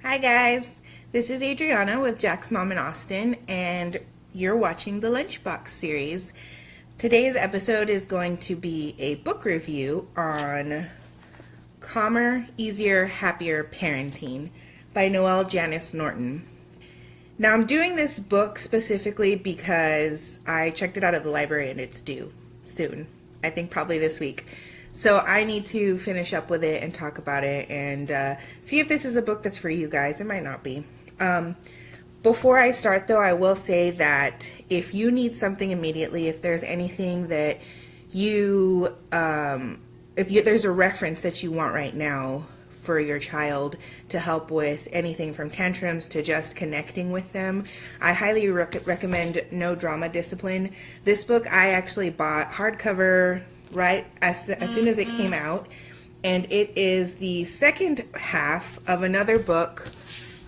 Hi guys, this is Adriana with Jack's Mom in Austin, and you're watching the Lunchbox series. Today's episode is going to be a book review on Calmer, Easier, Happier Parenting by Noel Janis Norton. Now I'm doing this book specifically because I checked it out at the library and it's due soon. I think probably this week. So I need to finish up with it and talk about it and see if this is a book that's for you guys. It might not be. Before I start though, I will say that if you need something immediately, if there's anything that there's a reference that you want right now for your child to help with anything from tantrums to just connecting with them, I highly recommend No Drama Discipline. This book I actually bought hardcover right as soon as it came out, and it is the second half of another book,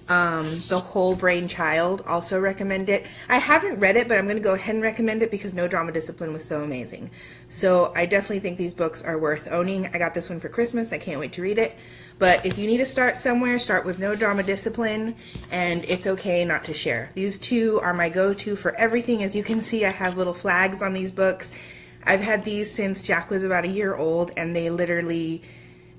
The Whole Brain Child. Also recommend it. I haven't read it, but I'm going to go ahead and recommend it because No Drama Discipline was so amazing. So I definitely think these books are worth owning. I got this one for Christmas. I can't wait to read it. But if you need to start somewhere, start with No Drama Discipline, and it's okay not to share. These two are my go-to for everything. As you can see, I have little flags on these books. I've had these since Jack was about a year old, and they literally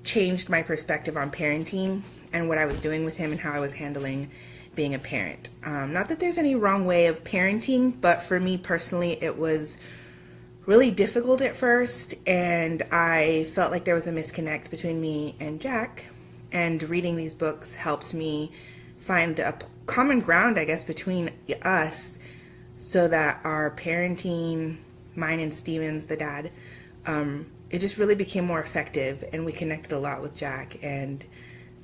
changed my perspective on parenting and what I was doing with him and how I was handling being a parent. Not that there's any wrong way of parenting, but for me personally, it was really difficult at first, and I felt like there was a disconnect between me and Jack, and reading these books helped me find a common ground, I guess, between us so that our parenting, mine and Steven's, the dad, it just really became more effective, and we connected a lot with Jack, and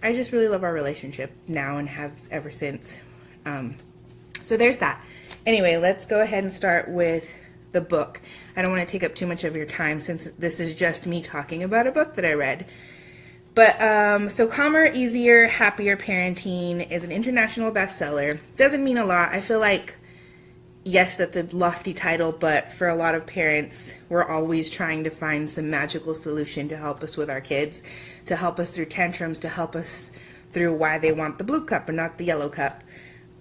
I just really love our relationship now and have ever since. So there's that. Anyway, let's go ahead and start with the book. I don't want to take up too much of your time since this is just me talking about a book that I read. But so Calmer, Easier, Happier Parenting is an international bestseller. Doesn't mean a lot. I feel like, yes, that's a lofty title, but for a lot of parents, we're always trying to find some magical solution to help us with our kids, to help us through tantrums, to help us through why they want the blue cup and not the yellow cup.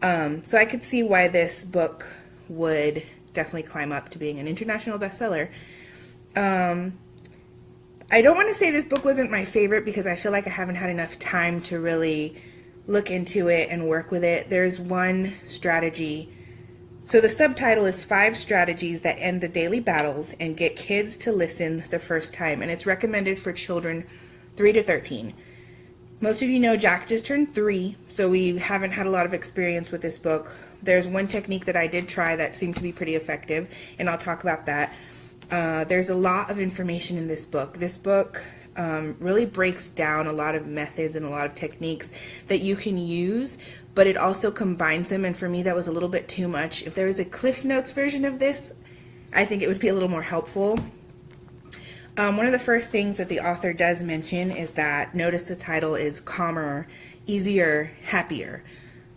So I could see why this book would definitely climb up to being an international bestseller. I don't want to say this book wasn't my favorite because I feel like I haven't had enough time to really look into it and work with it. There's one strategy. So the subtitle is 5 Strategies That End the Daily Battles and Get Kids to Listen the First Time, and it's recommended for children 3 to 13. Most of you know Jack just turned 3, so we haven't had a lot of experience with this book. There's one technique that I did try that seemed to be pretty effective, and I'll talk about that. There's a lot of information in this book. This book really breaks down a lot of methods and a lot of techniques that you can use, but it also combines them, and for me that was a little bit too much. If there was a Cliff Notes version of this, I think it would be a little more helpful. One of the first things that the author does mention is that, notice the title is Calmer, Easier, Happier.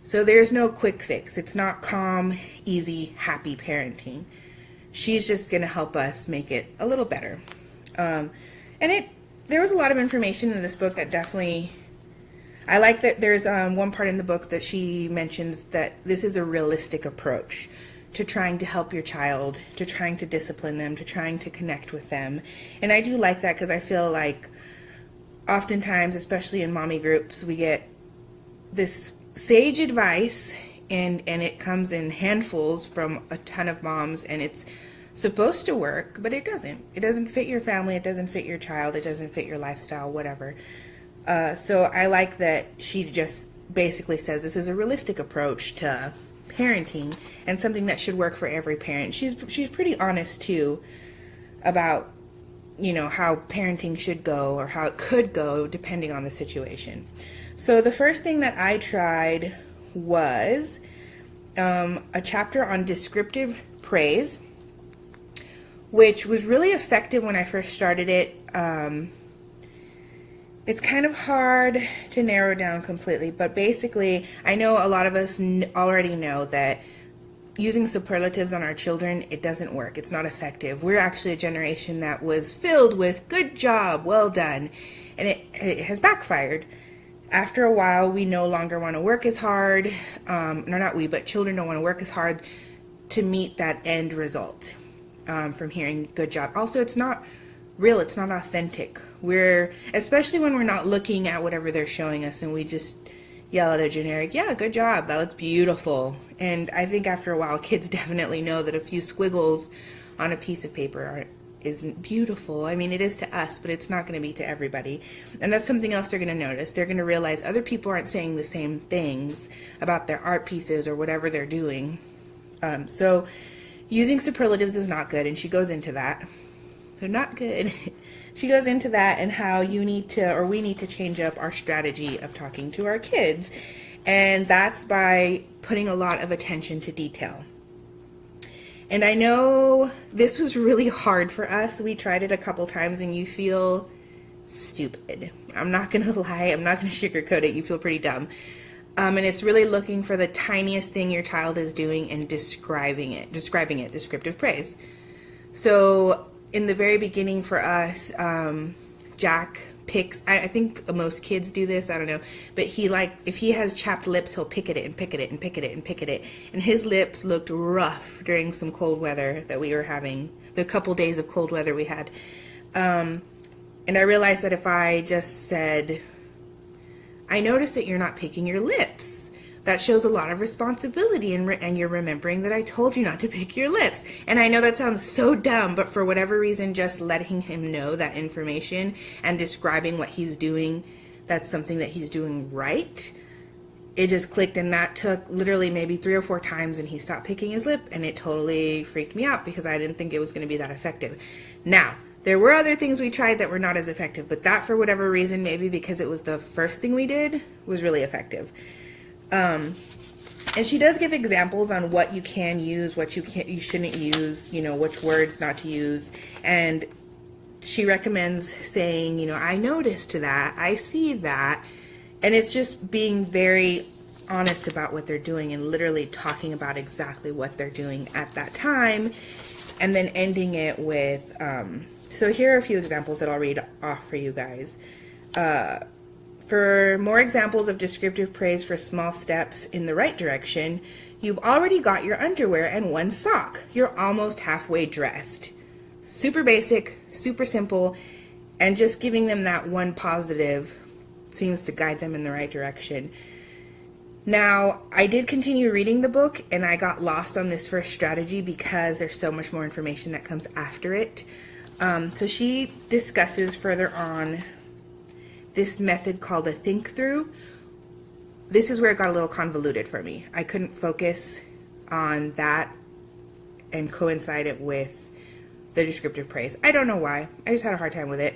So there's no quick fix. It's not calm, easy, happy parenting. She's just going to help us make it a little better. There was a lot of information in this book that definitely, I like that there's one part in the book that she mentions that this is a realistic approach to trying to help your child, to trying to discipline them, to trying to connect with them. And I do like that because I feel like oftentimes, especially in mommy groups, we get this sage advice and it comes in handfuls from a ton of moms, and it's supposed to work, but it doesn't. It doesn't fit your family, it doesn't fit your child, it doesn't fit your lifestyle, whatever. So I like that she just basically says this is a realistic approach to parenting and something that should work for every parent. She's pretty honest too about, you know, how parenting should go or how it could go depending on the situation. So the first thing that I tried was a chapter on descriptive praise, which was really effective when I first started it. It's kind of hard to narrow down completely, but basically, I know a lot of us already know that using superlatives on our children, it doesn't work. It's not effective. We're actually a generation that was filled with good job, well done, and it has backfired. After a while, we no longer want to work as hard. No, not we, but children don't want to work as hard to meet that end result from hearing good job. Also, it's not real, it's not authentic. Especially when we're not looking at whatever they're showing us and we just yell at a generic, yeah, good job, that looks beautiful. And I think after a while, kids definitely know that a few squiggles on a piece of paper isn't beautiful. I mean, it is to us, but it's not going to be to everybody. And that's something else they're going to notice. They're going to realize other people aren't saying the same things about their art pieces or whatever they're doing. So using superlatives is not good, and she goes into that. So not good. She goes into that and how we need to change up our strategy of talking to our kids. And that's by putting a lot of attention to detail. And I know this was really hard for us. We tried it a couple times and you feel stupid. I'm not going to lie. I'm not going to sugarcoat it. You feel pretty dumb. And it's really looking for the tiniest thing your child is doing and describing it, descriptive praise. So in the very beginning for us, Jack picks, I think most kids do this, I don't know, but if he has chapped lips, he'll pick at it and pick at it and pick at it and pick at it. And his lips looked rough during some cold weather that we were having, the couple days of cold weather we had. And I realized that if I just said, I noticed that you're not picking your lips, that shows a lot of responsibility, and you're remembering that I told you not to pick your lips. And I know that sounds so dumb, but for whatever reason, just letting him know that information and describing what he's doing, that's something that he's doing right, it just clicked. And that took literally maybe 3 or 4 times, and he stopped picking his lip, and it totally freaked me out because I didn't think it was going to be that effective. Now, there were other things we tried that were not as effective, but that, for whatever reason, maybe because it was the first thing we did, was really effective. And she does give examples on what you can use, what you shouldn't use, which words not to use. And she recommends saying, I noticed that, I see that. And it's just being very honest about what they're doing and literally talking about exactly what they're doing at that time. And then ending it with, so here are a few examples that I'll read off for you guys. For more examples of descriptive praise for small steps in the right direction, you've already got your underwear and 1 sock. You're almost halfway dressed. Super basic, super simple, and just giving them that one positive seems to guide them in the right direction. Now, I did continue reading the book, and I got lost on this first strategy because there's so much more information that comes after it. So she discusses further on this method called a think through. This is where it got a little convoluted for me. I couldn't focus on that and coincide it with the descriptive praise. I don't know why. I just had a hard time with it.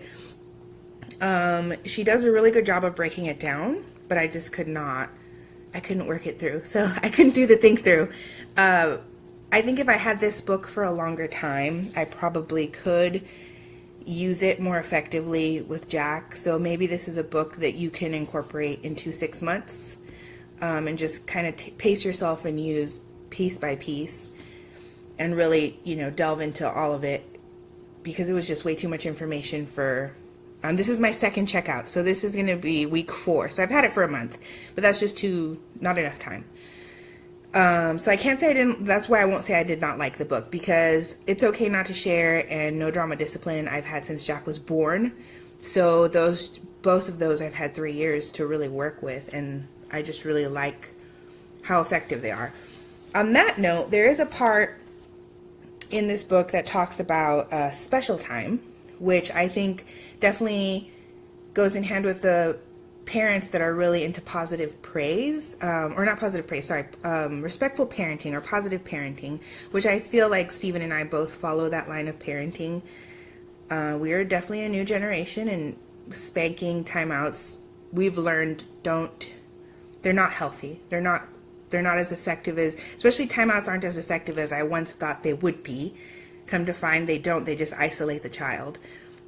She does a really good job of breaking it down, but I just couldn't work it through. So I couldn't do the think through. I think if I had this book for a longer time, I probably could use it more effectively with Jack. So maybe this is a book that you can incorporate into 6 months, and just kind of pace yourself and use piece by piece and really, delve into all of it, because it was just way too much information for, this is my second checkout. So this is going to be week 4. So I've had it for a month, but that's just not enough time. So I can't say that's why I won't say I did not like the book, because it's okay not to share and no drama discipline I've had since Jack was born. So both of those I've had 3 years to really work with, and I just really like how effective they are. On that note, there is a part in this book that talks about special time, which I think definitely goes in hand with the parents that are really into positive praise, or not positive praise, sorry, respectful parenting or positive parenting, which I feel like Stephen and I both follow that line of parenting. We are definitely a new generation, and spanking, timeouts, we've learned they're not healthy. They're not as effective especially timeouts aren't as effective as I once thought they would be. Come to find they just isolate the child.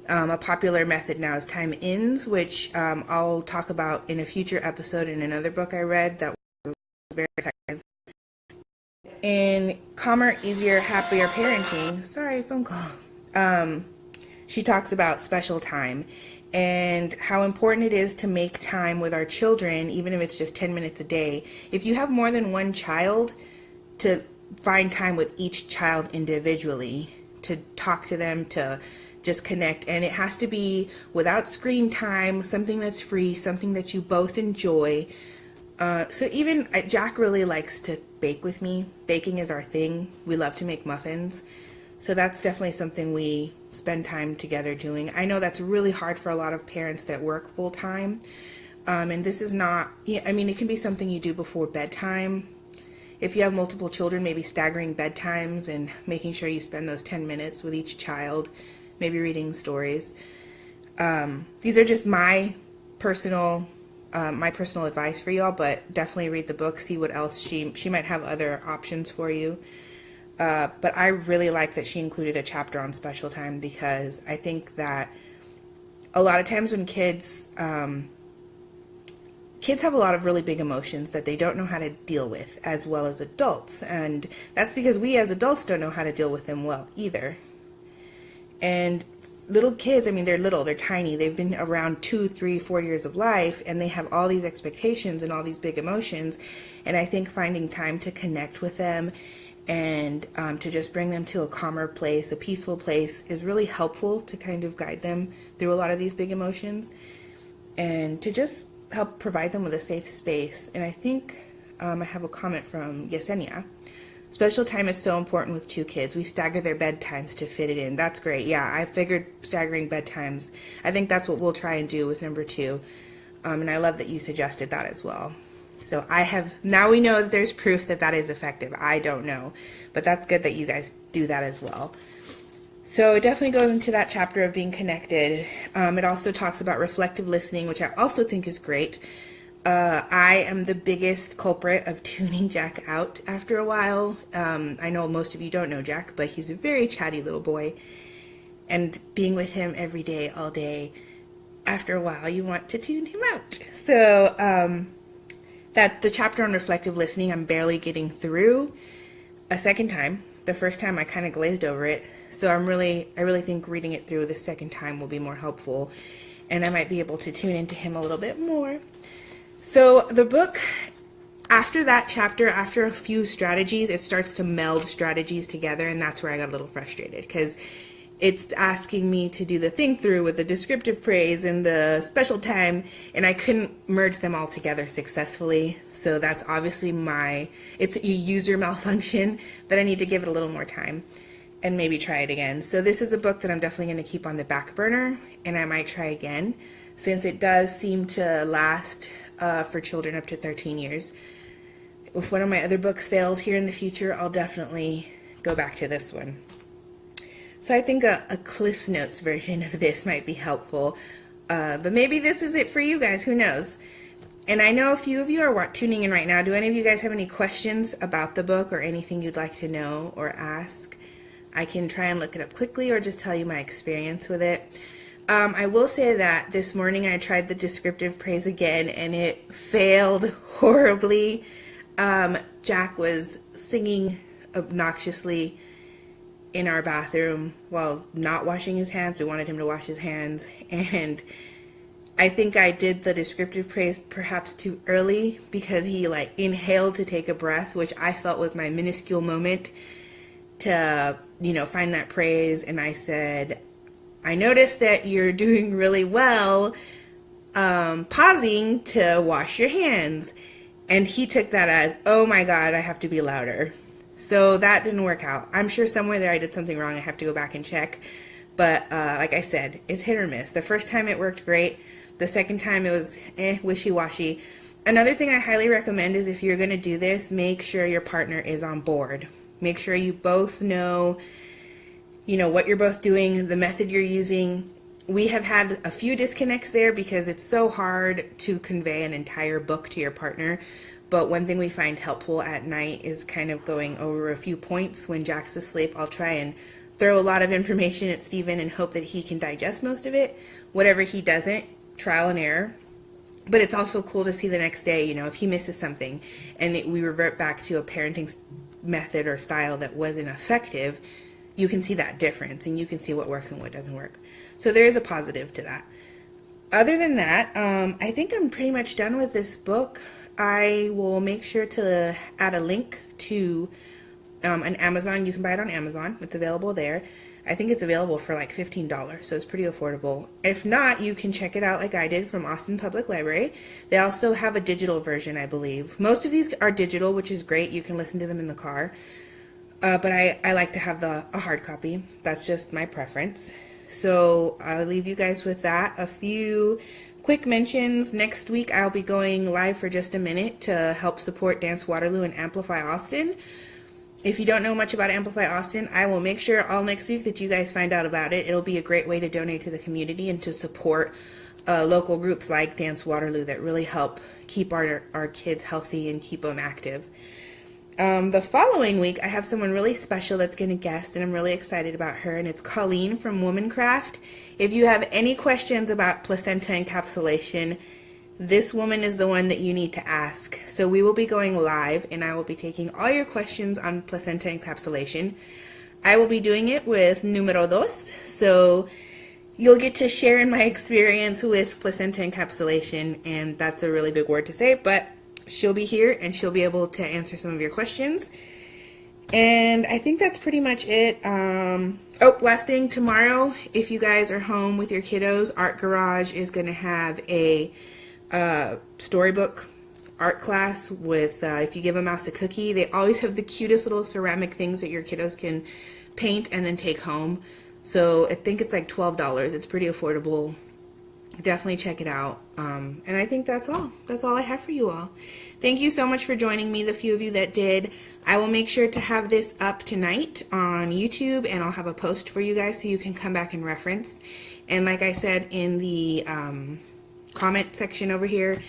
A popular method now is time ins, which I'll talk about in a future episode in another book I read that was very effective. In Calmer, Easier, Happier Parenting, sorry, phone call, she talks about special time. and how important it is to make time with our children, even if it's just 10 minutes a day. If you have more than one child, to find time with each child individually, to talk to them, to just connect. And it has to be without screen time, something that's free, something that you both enjoy. So even Jack really likes to bake with me. Baking is our thing. We love to make muffins. So that's definitely something we spend time together doing. I know that's really hard for a lot of parents that work full time. And this is not, I mean, it can be something you do before bedtime. If you have multiple children, maybe staggering bedtimes and making sure you spend those 10 minutes with each child, maybe reading stories. These are just my personal advice for y'all, but definitely read the book, see what else she might have other options for you. But I really like that she included a chapter on special time, because I think that a lot of times when kids have a lot of really big emotions that they don't know how to deal with, as well as adults. And that's because we as adults don't know how to deal with them well either. And little kids, I mean, they're little, they're tiny. They've been around 2, 3, 4 years of life, and they have all these expectations and all these big emotions. And I think finding time to connect with them and to just bring them to a calmer place, a peaceful place, is really helpful to kind of guide them through a lot of these big emotions, and to just help provide them with a safe space. And I think I have a comment from Yesenia. Special time is so important with 2 kids. We stagger their bedtimes to fit it in. That's great. Yeah, I figured staggering bedtimes. I think that's what we'll try and do with number 2. And I love that you suggested that as well. So now we know that there's proof that that is effective. I don't know, but that's good that you guys do that as well. So it definitely goes into that chapter of being connected. It also talks about reflective listening, which I also think is great. I am the biggest culprit of tuning Jack out after a while. I know most of you don't know Jack, but he's a very chatty little boy. And being with him every day, all day, after a while, you want to tune him out. So that the chapter on reflective listening, I'm barely getting through a second time. The first time I kind of glazed over it. So I really think reading it through the second time will be more helpful, and I might be able to tune into him a little bit more. So the book, after that chapter, after a few strategies, it starts to meld strategies together, and that's where I got a little frustrated, because it's asking me to do the think through with the descriptive praise and the special time, and I couldn't merge them all together successfully. So that's obviously it's a user malfunction that I need to give it a little more time and maybe try it again. So this is a book that I'm definitely going to keep on the back burner, and I might try again, since it does seem to last for children up to 13 years. If one of my other books fails here in the future, I'll definitely go back to this one. So I think a Cliff's Notes version of this might be helpful, but maybe this is it for you guys, who knows. And I know a few of you are tuning in right now. Do any of you guys have any questions about the book or anything you'd like to know or ask? I can try and look it up quickly or just tell you my experience with it. I will say that this morning I tried the descriptive praise again, and it failed horribly. Jack was singing obnoxiously in our bathroom while not washing his hands. We wanted him to wash his hands, and I think I did the descriptive praise perhaps too early, because he inhaled to take a breath, which I felt was my minuscule moment to find that praise. And I said, I noticed that you're doing really well pausing to wash your hands. And he took that as, oh my God, I have to be louder. So that didn't work out. I'm sure somewhere there I did something wrong. I have to go back and check. But like I said, it's hit or miss. The first time it worked great. The second time it was wishy-washy. Another thing I highly recommend is, if you're going to do this, make sure your partner is on board. Make sure you both know, what you're both doing, the method you're using. We have had a few disconnects there because it's so hard to convey an entire book to your partner. But one thing we find helpful at night is kind of going over a few points. When Jack's asleep, I'll try and throw a lot of information at Stephen and hope that he can digest most of it. Whatever he doesn't, trial and error. But it's also cool to see the next day, if he misses something and we revert back to a parenting method or style that wasn't effective, you can see that difference and you can see what works and what doesn't work. So there is a positive to that. Other than that, I think I'm pretty much done with this book. I will make sure to add a link to an Amazon. You can buy it on Amazon. It's available there. I think it's available for like $15, so it's pretty affordable. If not, you can check it out like I did from Austin Public Library. They also have a digital version, I believe. Most of these are digital, which is great. You can listen to them in the car. But I like to have a hard copy. That's just my preference. So I'll leave you guys with that. A few quick mentions. Next week I'll be going live for just a minute to help support Dance Waterloo and Amplify Austin. If you don't know much about Amplify Austin, I will make sure all next week that you guys find out about it. It'll be a great way to donate to the community and to support local groups like Dance Waterloo that really help keep our kids healthy and keep them active. The following week, I have someone really special that's going to guest, and I'm really excited about her, and it's Colleen from Womancraft. If you have any questions about placenta encapsulation, this woman is the one that you need to ask. So we will be going live, and I will be taking all your questions on placenta encapsulation. I will be doing it with numero dos, so you'll get to share in my experience with placenta encapsulation, and that's a really big word to say, but she'll be here, and she'll be able to answer some of your questions. And I think that's pretty much it. Last thing, tomorrow, if you guys are home with your kiddos, Art Garage is going to have a storybook art class with, if you give a mouse a cookie, they always have the cutest little ceramic things that your kiddos can paint and then take home. So I think it's like $12. It's pretty affordable. Definitely check it out. And I think that's all. That's all I have for you all. Thank you so much for joining me, the few of you that did. I will make sure to have this up tonight on YouTube, and I'll have a post for you guys so you can come back and reference. And like I said in the comment section over here,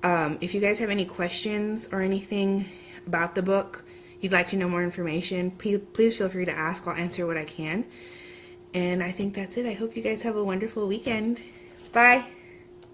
if you guys have any questions or anything about the book, you'd like to know more information, please feel free to ask. I'll answer what I can. And I think that's it. I hope you guys have a wonderful weekend. Bye.